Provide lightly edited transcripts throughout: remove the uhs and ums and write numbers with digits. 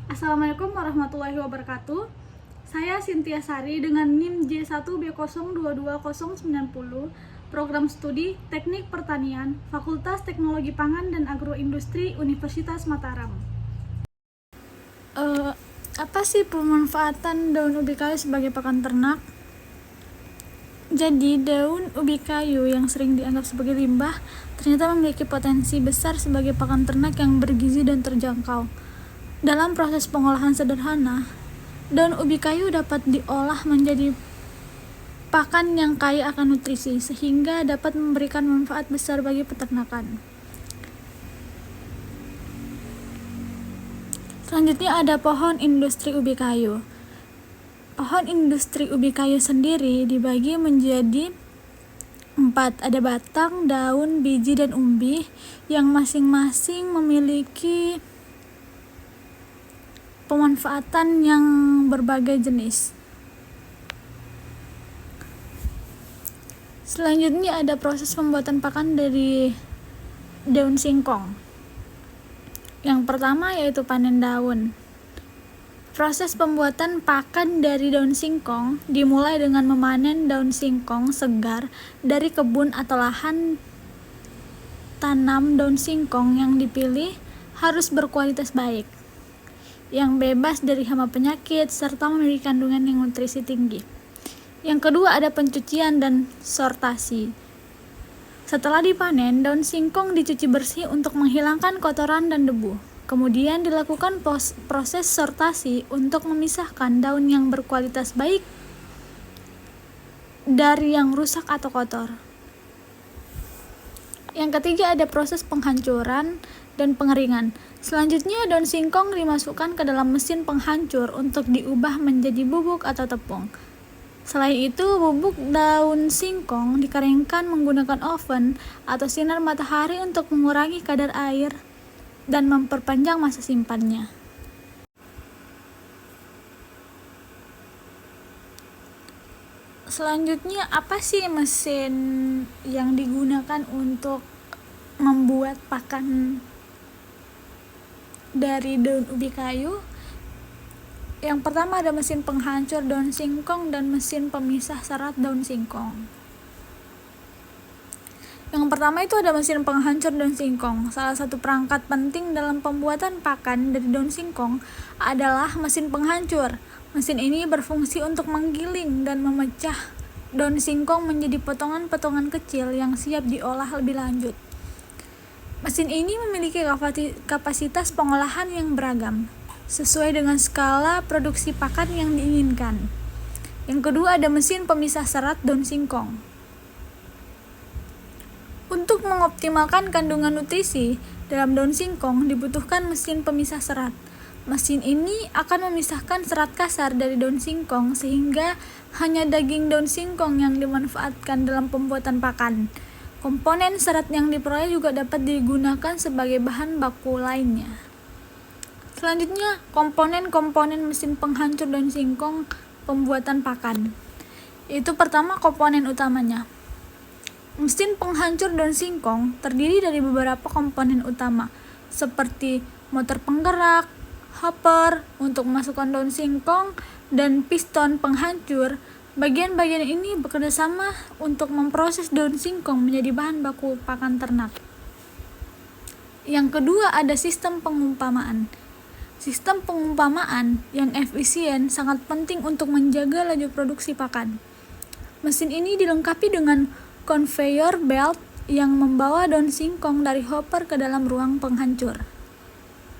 Assalamualaikum warahmatullahi wabarakatuh. Saya Cynthia Sari dengan NIM J1B022090, Program Studi Teknik Pertanian, Fakultas Teknologi Pangan dan Agroindustri Universitas Mataram. Apa sih pemanfaatan daun ubi kayu sebagai pakan ternak? Jadi, daun ubi kayu yang sering dianggap sebagai limbah ternyata memiliki potensi besar sebagai pakan ternak yang bergizi dan terjangkau. Dalam proses pengolahan sederhana, daun ubi kayu dapat diolah menjadi pakan yang kaya akan nutrisi, sehingga dapat memberikan manfaat besar bagi peternakan. Selanjutnya ada pohon industri ubi kayu. Pohon industri ubi kayu sendiri dibagi menjadi 4. Ada batang, daun, biji, dan umbi yang masing-masing memiliki pemanfaatan yang berbagai jenis. Selanjutnya ada proses pembuatan pakan dari daun singkong. Yang pertama yaitu panen daun. Proses pembuatan pakan dari daun singkong dimulai dengan memanen daun singkong segar dari kebun atau lahan tanam. Daun singkong yang dipilih harus berkualitas baik, yang bebas dari hama penyakit, serta memiliki kandungan yang nutrisi tinggi. Yang kedua ada pencucian dan sortasi. Setelah dipanen, daun singkong dicuci bersih untuk menghilangkan kotoran dan debu. Kemudian dilakukan proses sortasi untuk memisahkan daun yang berkualitas baik dari yang rusak atau kotor. Yang ketiga ada proses penghancuran dan pengeringan. Selanjutnya daun singkong dimasukkan ke dalam mesin penghancur untuk diubah menjadi bubuk atau tepung. Selain itu, bubuk daun singkong dikeringkan menggunakan oven atau sinar matahari untuk mengurangi kadar air dan memperpanjang masa simpannya. Selanjutnya, apa sih mesin yang digunakan untuk membuat pakan dari daun ubi kayu? Yang pertama ada mesin penghancur daun singkong dan mesin pemisah serat daun singkong. Yang pertama itu ada mesin penghancur daun singkong. Salah satu perangkat penting dalam pembuatan pakan dari daun singkong adalah mesin penghancur. Mesin ini berfungsi untuk menggiling dan memecah daun singkong menjadi potongan-potongan kecil yang siap diolah lebih lanjut. Mesin ini memiliki kapasitas pengolahan yang beragam, sesuai dengan skala produksi pakan yang diinginkan. Yang kedua ada mesin pemisah serat daun singkong. Untuk mengoptimalkan kandungan nutrisi dalam daun singkong dibutuhkan mesin pemisah serat. Mesin ini akan memisahkan serat kasar dari daun singkong sehingga hanya daging daun singkong yang dimanfaatkan dalam pembuatan pakan. Komponen serat yang diperoleh juga dapat digunakan sebagai bahan baku lainnya. Selanjutnya, komponen-komponen mesin penghancur daun singkong pembuatan pakan. Itu pertama komponen utamanya. Mesin penghancur daun singkong terdiri dari beberapa komponen utama, seperti motor penggerak, hopper untuk memasukkan daun singkong, dan piston penghancur. Bagian-bagian ini bekerjasama untuk memproses daun singkong menjadi bahan baku pakan ternak. Yang kedua ada sistem pengumpamaan. Sistem pengumpamaan yang efisien sangat penting untuk menjaga laju produksi pakan. Mesin ini dilengkapi dengan conveyor belt yang membawa daun singkong dari hopper ke dalam ruang penghancur.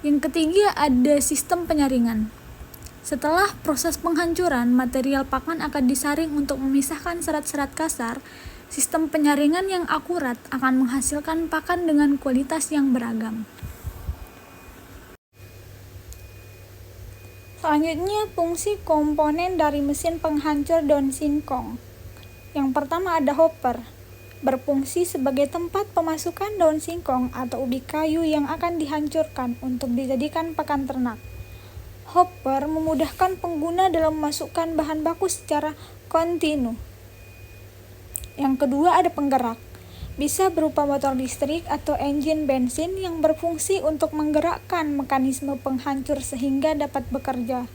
Yang ketiga ada sistem penyaringan. Setelah proses penghancuran, material pakan akan disaring untuk memisahkan serat-serat kasar. Sistem penyaringan yang akurat akan menghasilkan pakan dengan kualitas yang beragam. Selanjutnya, fungsi komponen dari mesin penghancur daun singkong. Yang pertama ada hopper, berfungsi sebagai tempat pemasukan daun singkong atau ubi kayu yang akan dihancurkan untuk dijadikan pakan ternak. Hopper memudahkan pengguna dalam memasukkan bahan baku secara kontinu. Yang kedua ada penggerak. Bisa berupa motor listrik atau engine bensin yang berfungsi untuk menggerakkan mekanisme penghancur sehingga dapat bekerja.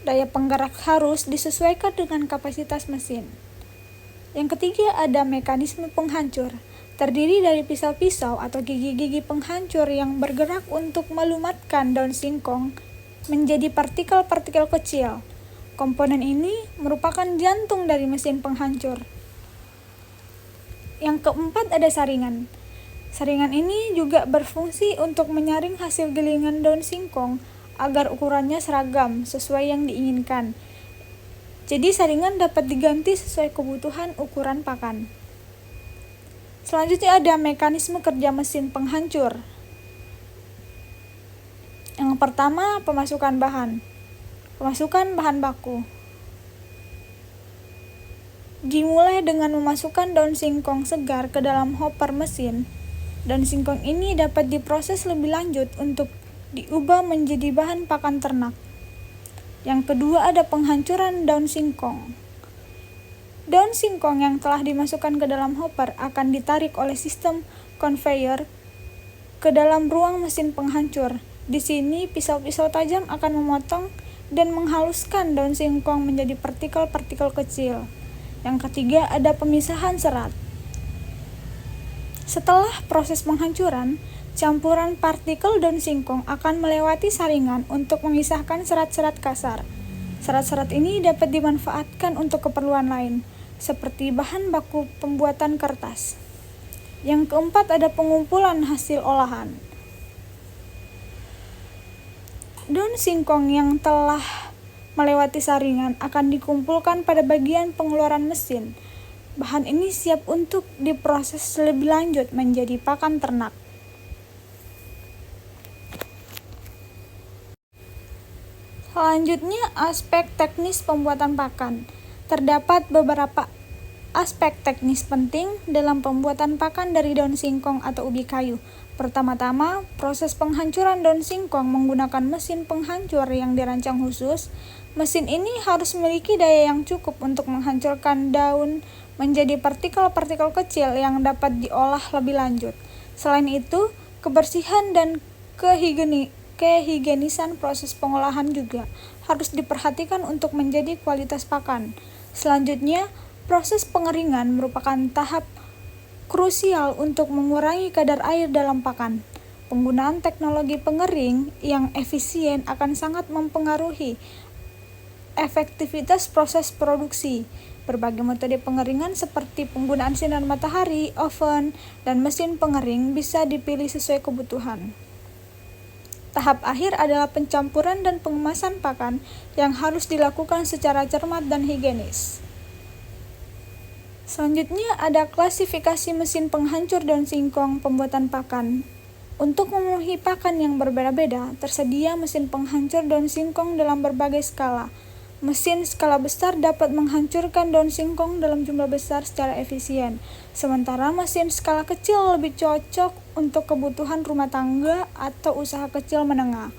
Daya penggerak harus disesuaikan dengan kapasitas mesin. Yang ketiga ada mekanisme penghancur, terdiri dari pisau-pisau atau gigi-gigi penghancur yang bergerak untuk melumatkan daun singkong menjadi partikel-partikel kecil. Komponen ini merupakan jantung dari mesin penghancur. Yang keempat ada saringan. Saringan ini juga berfungsi untuk menyaring hasil gilingan daun singkong agar ukurannya seragam sesuai yang diinginkan. Jadi saringan dapat diganti sesuai kebutuhan ukuran pakan. Selanjutnya ada mekanisme kerja mesin penghancur. Yang pertama, pemasukan bahan baku. Dimulai dengan memasukkan daun singkong segar ke dalam hopper mesin. Daun singkong ini dapat diproses lebih lanjut untuk diubah menjadi bahan pakan ternak. Yang kedua ada penghancuran daun singkong. Daun singkong yang telah dimasukkan ke dalam hopper akan ditarik oleh sistem conveyor ke dalam ruang mesin penghancur. Di sini pisau-pisau tajam akan memotong dan menghaluskan daun singkong menjadi partikel-partikel kecil. Yang ketiga ada pemisahan serat. Setelah proses penghancuran, campuran partikel daun singkong akan melewati saringan untuk memisahkan serat-serat kasar. Serat-serat ini dapat dimanfaatkan untuk keperluan lain, seperti bahan baku pembuatan kertas. Yang keempat ada pengumpulan hasil olahan. Daun singkong yang telah melewati saringan akan dikumpulkan pada bagian pengeluaran mesin. Bahan ini siap untuk diproses lebih lanjut menjadi pakan ternak. Selanjutnya, aspek teknis pembuatan pakan. Terdapat beberapa aspek teknis penting dalam pembuatan pakan dari daun singkong atau ubi kayu. Pertama-tama, proses penghancuran daun singkong menggunakan mesin penghancur yang dirancang khusus. Mesin ini harus memiliki daya yang cukup untuk menghancurkan daun menjadi partikel-partikel kecil yang dapat diolah lebih lanjut. Selain itu, kebersihan dan kehigienisan proses pengolahan juga harus diperhatikan untuk menjadi kualitas pakan. Selanjutnya, proses pengeringan merupakan tahap krusial untuk mengurangi kadar air dalam pakan. Penggunaan teknologi pengering yang efisien akan sangat mempengaruhi efektivitas proses produksi. Berbagai metode pengeringan seperti penggunaan sinar matahari, oven, dan mesin pengering bisa dipilih sesuai kebutuhan. Tahap akhir adalah pencampuran dan pengemasan pakan yang harus dilakukan secara cermat dan higienis. Selanjutnya ada klasifikasi mesin penghancur daun singkong pembuatan pakan. Untuk memenuhi pakan yang berbeda-beda, tersedia mesin penghancur daun singkong dalam berbagai skala. Mesin skala besar dapat menghancurkan daun singkong dalam jumlah besar secara efisien, sementara mesin skala kecil lebih cocok untuk kebutuhan rumah tangga atau usaha kecil menengah.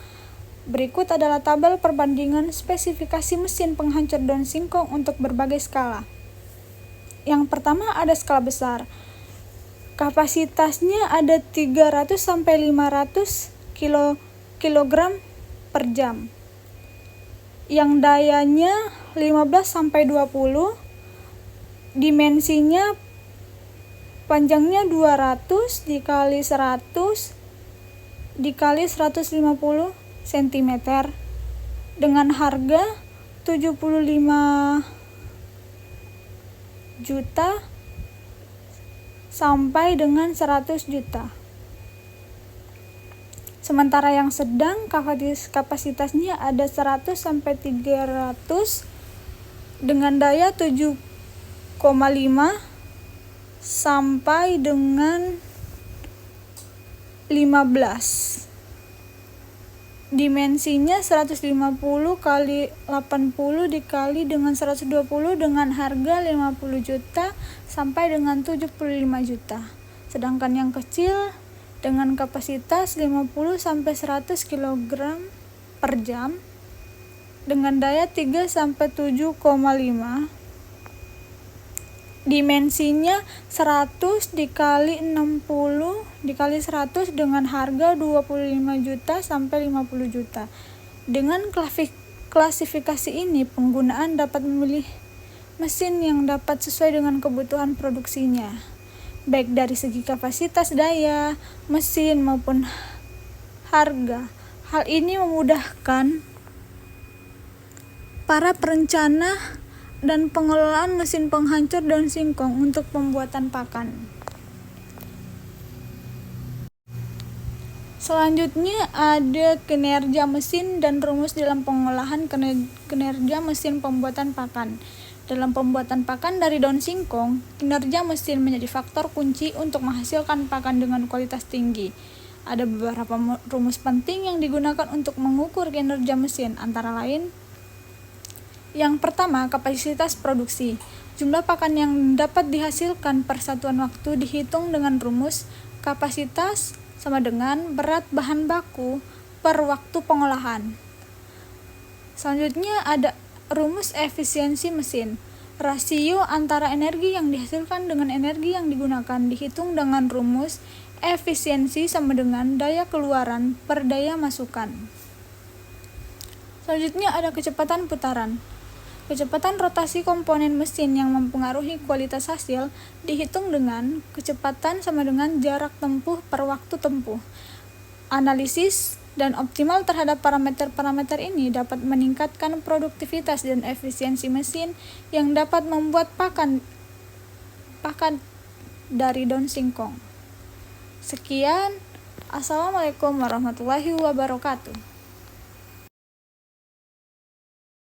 Berikut adalah tabel perbandingan spesifikasi mesin penghancur daun singkong untuk berbagai skala. Yang pertama ada skala besar. Kapasitasnya ada 300 sampai 500 kg per jam. Yang dayanya 15 sampai 20. Dimensinya panjangnya 200 dikali 100 dikali 150 cm dengan harga 75 juta sampai dengan 100 juta. Sementara yang sedang kapasitasnya ada 100 sampai 300 dengan daya 7,5 sampai dengan 15. Dimensinya 150 kali 80 dikali dengan 120 dengan harga 50 juta sampai dengan 75 juta. Sedangkan yang kecil dengan kapasitas 50 sampai 100 kg per jam dengan daya 3 sampai 7,5 Dimensinya 100 dikali 60 dikali 100 dengan harga 25 juta sampai 50 juta. Dengan klasifikasi ini, penggunaan dapat memilih mesin yang dapat sesuai dengan kebutuhan produksinya, baik dari segi kapasitas daya mesin maupun harga. Hal ini memudahkan para perencana dan pengelolaan mesin penghancur daun singkong untuk pembuatan pakan. Selanjutnya ada kinerja mesin dan rumus dalam pengolahan kinerja mesin pembuatan pakan. Dalam pembuatan pakan dari daun singkong, kinerja mesin menjadi faktor kunci untuk menghasilkan pakan dengan kualitas tinggi. Ada beberapa rumus penting yang digunakan untuk mengukur kinerja mesin, antara lain: yang pertama, kapasitas produksi. Jumlah pakan yang dapat dihasilkan per satuan waktu dihitung dengan rumus kapasitas sama dengan berat bahan baku per waktu pengolahan. Selanjutnya ada rumus efisiensi mesin. Rasio antara energi yang dihasilkan dengan energi yang digunakan dihitung dengan rumus efisiensi sama dengan daya keluaran per daya masukan. Selanjutnya ada kecepatan putaran. Kecepatan rotasi komponen mesin yang mempengaruhi kualitas hasil dihitung dengan kecepatan sama dengan jarak tempuh per waktu tempuh. Analisis dan optimal terhadap parameter-parameter ini dapat meningkatkan produktivitas dan efisiensi mesin yang dapat membuat pakan dari daun singkong. Sekian, Assalamualaikum warahmatullahi wabarakatuh.